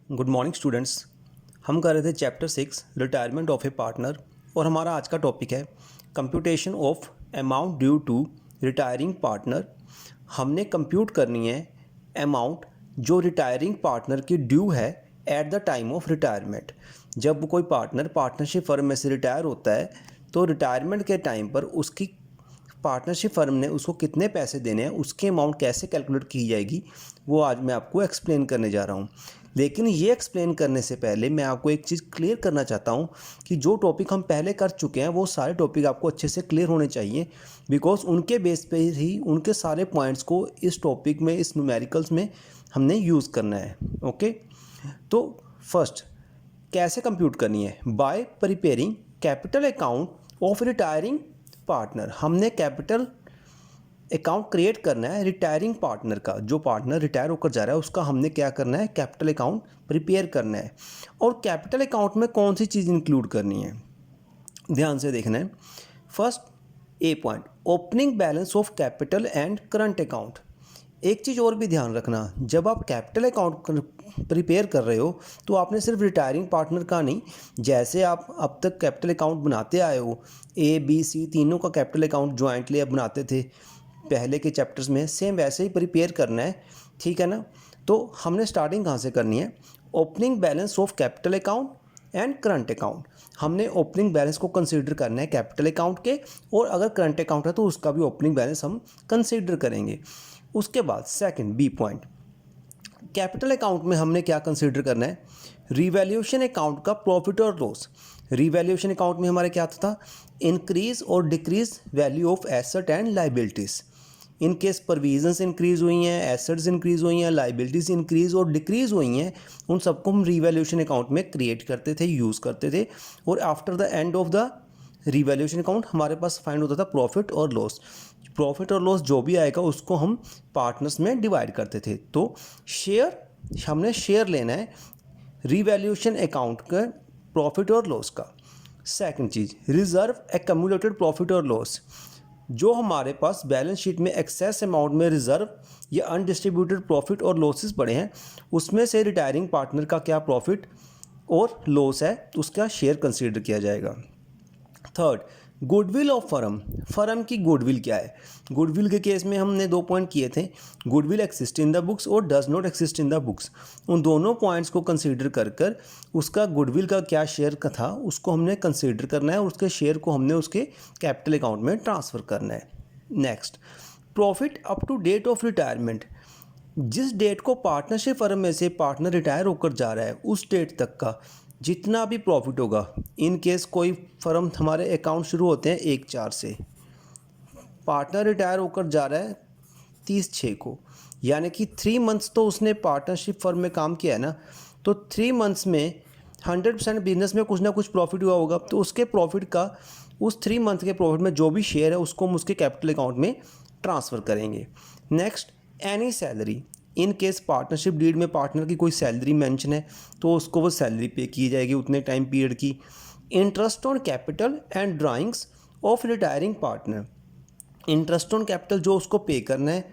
Good morning students. हम कर रहे थे chapter 6 retirement of a partner और हमारा आज का टॉपिक है computation of amount due to retiring partner. हमने कंप्यूट करनी है अमाउंट जो रिटायरिंग पार्टनर की ड्यू है at the time of retirement. जब कोई पार्टनर पार्टनरशिप फर्म में से रिटायर होता है तो रिटायरमेंट के टाइम पर उसकी पार्टनरशिप फर्म ने उसको कितने पैसे देने हैं, उसकी अमाउंट कैसे कैलकुलेट की जाएगी, वो आज मैं आपको एक्सप्लेन करने जा रहा हूँ। लेकिन ये एक्सप्लेन करने से पहले मैं आपको एक चीज़ क्लियर करना चाहता हूँ कि जो टॉपिक हम पहले कर चुके हैं वो सारे टॉपिक आपको अच्छे से क्लियर होने चाहिए, बिकॉज उनके बेस पे ही उनके सारे पॉइंट्स को इस टॉपिक में, इस न्यूमेरिकल्स में हमने यूज़ करना है। ओके, तो फर्स्ट कैसे कंप्यूट करनी है? Bye preparing capital account of retiring partner. हमने कैपिटल अकाउंट क्रिएट करना है रिटायरिंग पार्टनर का। जो पार्टनर रिटायर होकर जा रहा है उसका हमने क्या करना है, कैपिटल अकाउंट प्रिपेयर करना है। और कैपिटल अकाउंट में कौन सी चीज़ इंक्लूड करनी है, ध्यान से देखना है। First A point, opening balance of capital and current account. एक चीज़ और भी ध्यान रखना, जब आप कैपिटल अकाउंट प्रिपेयर कर रहे हो तो आपने सिर्फ रिटायरिंग पार्टनर का नहीं, जैसे आप अब तक कैपिटल अकाउंट बनाते आए हो, ए बी सी तीनों का कैपिटल अकाउंट ज्वाइंटली अब बनाते थे पहले के चैप्टर्स में, सेम वैसे ही प्रिपेयर करना है, ठीक है ना। तो हमने स्टार्टिंग कहाँ से करनी है? Opening balance of capital account and current account. हमने ओपनिंग बैलेंस को कंसीडर करना है कैपिटल अकाउंट के, और अगर करंट अकाउंट है तो उसका भी ओपनिंग बैलेंस हम कंसीडर करेंगे। उसके बाद second B point, capital account में हमने क्या कंसीडर करना है? रिवैल्यूएशन अकाउंट का प्रॉफिट और लॉस। रिवैल्यूएशन अकाउंट में हमारे क्या था? इंक्रीज और decrease value of asset and liabilities. In case provisions increase हुई हैं, एसेट्स इंक्रीज हुई हैं, लाइबिलिटीज़ इंक्रीज और डिक्रीज हुई हैं, उन सबको हम रिवैल्यूएशन अकाउंट में क्रिएट करते थे, यूज़ करते थे। और after the end of the revaluation account हमारे पास फाइंड होता था प्रॉफिट और लॉस। प्रॉफिट और लॉस जो भी आएगा उसको हम पार्टनर्स में डिवाइड करते थे। तो शेयर, हमने शेयर लेना है रिवैल्यूएशन अकाउंट का प्रॉफिट और लॉस का। सेकंड चीज़, रिजर्व एक्यूमुलेटेड प्रॉफिट और लॉस। जो हमारे पास बैलेंस शीट में एक्सेस अमाउंट में रिजर्व या अनडिस्ट्रीब्यूटेड प्रॉफिट और लॉसेस पड़े हैं, उसमें से रिटायरिंग पार्टनर का क्या प्रॉफिट और लॉस है उसका शेयर कंसीडर किया जाएगा। Third, goodwill of firm. Firm की गुडविल क्या है? गुडविल के केस में हमने 2 पॉइंट किए थे, goodwill exist in the books और does not exist in the books. उन दोनों पॉइंट्स को कंसीडर कर कर उसका गुडविल का क्या शेयर का था उसको हमने कंसीडर करना है, और उसके शेयर को हमने उसके कैपिटल अकाउंट में ट्रांसफ़र करना है। Next, profit up to date of retirement. जिस डेट को पार्टनरशिप फर्म में से पार्टनर रिटायर होकर जा रहा है उस डेट तक का जितना भी प्रॉफिट होगा। इन केस कोई फर्म, हमारे अकाउंट शुरू होते हैं 1/4 से, पार्टनर रिटायर होकर जा रहा है 30/6 को, यानी कि 3 मंथ्स तो उसने पार्टनरशिप फर्म में काम किया है ना, तो 3 मंथ्स में 100% बिजनेस में कुछ ना कुछ प्रॉफिट हुआ होगा, तो उसके प्रॉफिट का, उस 3 मंथ के प्रॉफिट में जो भी शेयर है उसको हम उसके कैपिटल अकाउंट में ट्रांसफ़र करेंगे। Next, any salary. In case partnership deed में पार्टनर की कोई सैलरी मेंशन है तो उसको वो सैलरी पे की जाएगी उतने टाइम पीरियड की। Interest on capital and drawings of retiring partner. Interest on capital जो उसको पे करना है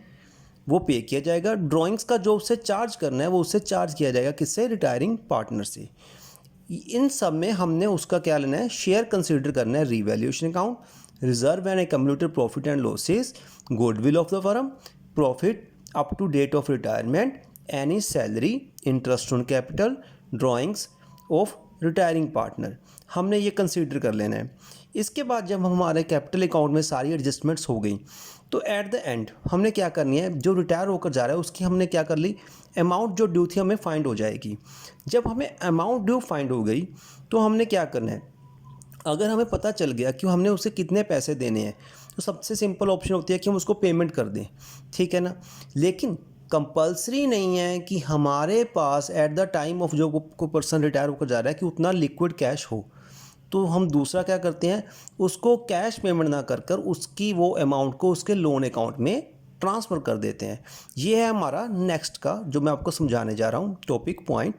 वो पे किया जाएगा, ड्राइंग्स का जो उससे चार्ज करना है वो उससे चार्ज किया जाएगा, किससे? रिटायरिंग पार्टनर से। इन सब में हमने उसका क्या लेना है? शेयर कंसीडर करना है। Revaluation account, reserve and accumulated profit and losses, goodwill of the firm, profit up to date of retirement, any salary, interest on capital, drawings of retiring partner, हमने ये कंसीडर कर लेना है। इसके बाद जब हमारे कैपिटल अकाउंट में सारी एडजस्टमेंट्स हो गई तो एट द एंड हमने क्या करनी है? जो रिटायर होकर जा रहा है उसकी हमने क्या कर ली, अमाउंट जो ड्यू थी हमें फाइंड हो जाएगी। जब हमें अमाउंट ड्यू फाइंड हो गई तो हमने क्या करना है? अगर हमें पता चल गया कि हमने उसे कितने पैसे देने हैं तो सबसे सिंपल ऑप्शन होती है कि हम उसको पेमेंट कर दें, ठीक है ना। लेकिन कंपलसरी नहीं है कि हमारे पास एट द टाइम ऑफ जो कोई पर्सन रिटायर होकर जा रहा है कि उतना लिक्विड कैश हो। तो हम दूसरा क्या करते हैं, उसको कैश पेमेंट ना कर कर उसकी वो अमाउंट को उसके लोन अकाउंट में ट्रांसफ़र कर देते हैं। ये है हमारा नेक्स्ट का जो मैं आपको समझाने जा रहा हूँ topic point,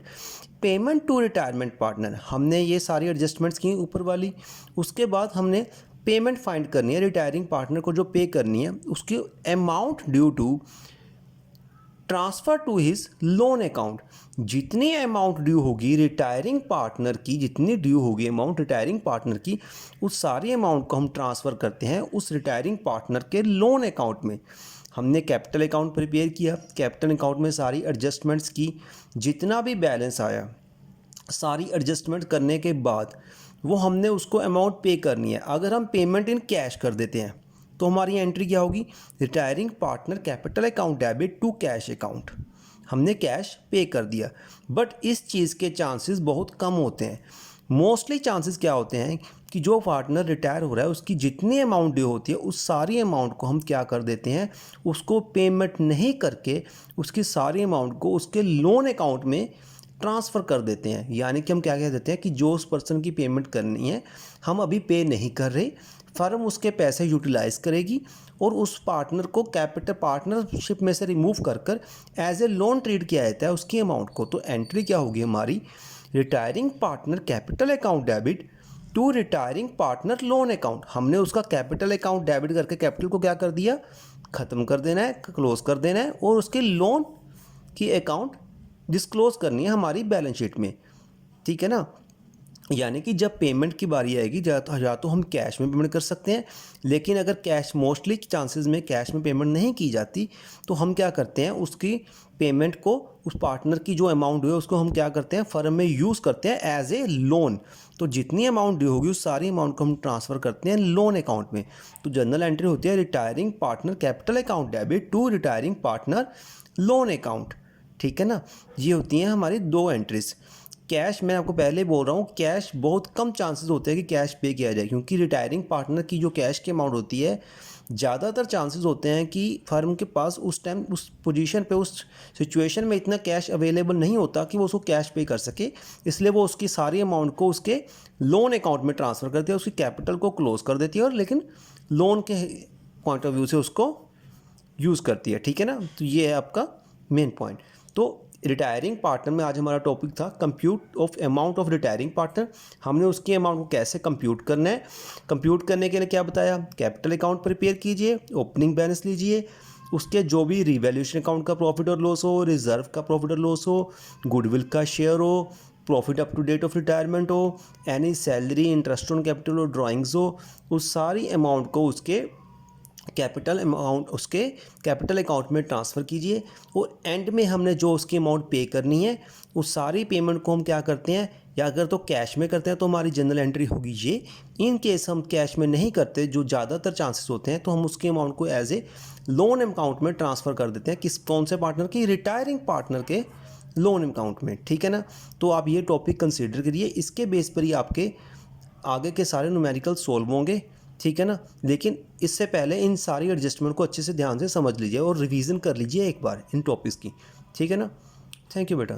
payment to retirement partner. हमने ये सारी एडजस्टमेंट्स की ऊपर वाली। उसके बाद हमने पेमेंट फाइंड करनी है, रिटायरिंग पार्टनर को जो पे करनी है उसकी amount due to transfer to his loan account. जितनी अमाउंट ड्यू होगी रिटायरिंग पार्टनर की, जितनी ड्यू होगी अमाउंट रिटायरिंग पार्टनर की, उस सारी अमाउंट को हम ट्रांसफ़र करते हैं उस रिटायरिंग पार्टनर के लोन अकाउंट में। हमने कैपिटल अकाउंट प्रिपेयर किया, कैपिटल अकाउंट में सारी एडजस्टमेंट्स की, जितना भी बैलेंस आया सारी एडजस्टमेंट करने के बाद वो हमने उसको अमाउंट पे करनी है। अगर हम पेमेंट इन कैश कर देते हैं तो हमारी एंट्री क्या होगी, retiring partner capital account debit to cash account. हमने कैश पे कर दिया, बट इस चीज़ के चांसेस बहुत कम होते हैं। मोस्टली चांसेस क्या होते हैं कि जो पार्टनर रिटायर हो रहा है उसकी जितनी अमाउंट ड्यू होती है उस सारी अमाउंट को हम क्या कर देते हैं, उसको पेमेंट नहीं करके उसकी सारी अमाउंट को उसके लोन अकाउंट में ट्रांसफ़र कर देते हैं। यानी कि हम क्या कह देते हैं कि जो उस पर्सन की पेमेंट करनी है हम अभी पे नहीं कर रहे, फर्म उसके पैसे यूटिलाइज़ करेगी और उस पार्टनर को कैपिटल पार्टनरशिप में से रिमूव कर कर एज ए लोन ट्रीट किया जाता है उसकी अमाउंट को। तो एंट्री क्या होगी हमारी, retiring partner capital account debit to retiring partner loan account. हमने उसका कैपिटल अकाउंट डेबिट करके कैपिटल को क्या कर दिया, ख़त्म कर देना है, क्लोज कर देना है, और उसके लोन की अकाउंट डिस्क्लोज करनी है हमारी बैलेंस शीट में। ठीक है ना। यानी कि जब पेमेंट की बारी आएगी या तो हम कैश में पेमेंट कर सकते हैं, लेकिन अगर कैश मोस्टली चांसेस में कैश में पेमेंट नहीं की जाती तो हम क्या करते हैं, उसकी पेमेंट को उस पार्टनर की जो अमाउंट ड्यू है उसको हम क्या करते हैं, फर्म में यूज़ करते हैं एज ए लोन। तो जितनी अमाउंट ड्यू होगी उस सारी अमाउंट को हम ट्रांसफ़र करते हैं लोन अकाउंट में। तो जनरल एंट्री होती है retiring partner capital account debit to retiring partner loan account. ठीक है ना। ये होती हैं हमारी दो एंट्रीज। कैश, मैं आपको पहले बोल रहा हूँ, कैश बहुत कम चांसेस होते हैं कि कैश पे किया जाए, क्योंकि रिटायरिंग पार्टनर की जो कैश की अमाउंट होती है ज़्यादातर चांसेस होते हैं कि फर्म के पास उस टाइम उस पोजीशन पे उस सिचुएशन में इतना कैश अवेलेबल नहीं होता कि वो उसको कैश पे कर सके, इसलिए वो उसकी सारी अमाउंट को उसके लोन अकाउंट में ट्रांसफ़र करती है, उसकी कैपिटल को क्लोज कर देती है और लेकिन लोन के पॉइंट ऑफ व्यू से उसको यूज़ करती है। ठीक है ना। तो ये है आपका मेन पॉइंट। तो रिटायरिंग पार्टनर में आज हमारा टॉपिक था compute of amount of retiring partner. हमने उसकी अमाउंट को कैसे कंप्यूट करना है, कंप्यूट करने के लिए क्या बताया, कैपिटल अकाउंट प्रिपेयर कीजिए, ओपनिंग बैलेंस लीजिए, उसके जो भी रिवैल्यूएशन अकाउंट का प्रॉफिट और लॉस हो, रिजर्व का प्रॉफिट और लॉस हो, गुडविल का शेयर हो, profit up to date of retirement हो, any salary, interest on capital और ड्राइंग्स हो, उस सारी अमाउंट को उसके कैपिटल अमाउंट उसके कैपिटल अकाउंट में ट्रांसफ़र कीजिए। और एंड में हमने जो उसकी अमाउंट पे करनी है उस सारी पेमेंट को हम क्या करते हैं, या अगर तो कैश में करते हैं तो हमारी जनरल एंट्री होगी ये। इन केस हम कैश में नहीं करते, जो ज़्यादातर चांसेस होते हैं, तो हम उसकी अमाउंट को एज ए लोन अकाउंट में ट्रांसफ़र कर देते हैं। कौन से पार्टनर की, रिटायरिंग पार्टनर के लोन अकाउंट में। ठीक है ना। तो आप ये टॉपिक कंसिडर करिए, इसके बेस पर ही आपके आगे के सारे न्यूमेरिकल सोल्व होंगे। ठीक है ना। लेकिन इससे पहले इन सारी एडजस्टमेंट को अच्छे से ध्यान से समझ लीजिए और रिवीजन कर लीजिए एक बार इन टॉपिक्स की। ठीक है ना। थैंक यू बेटा।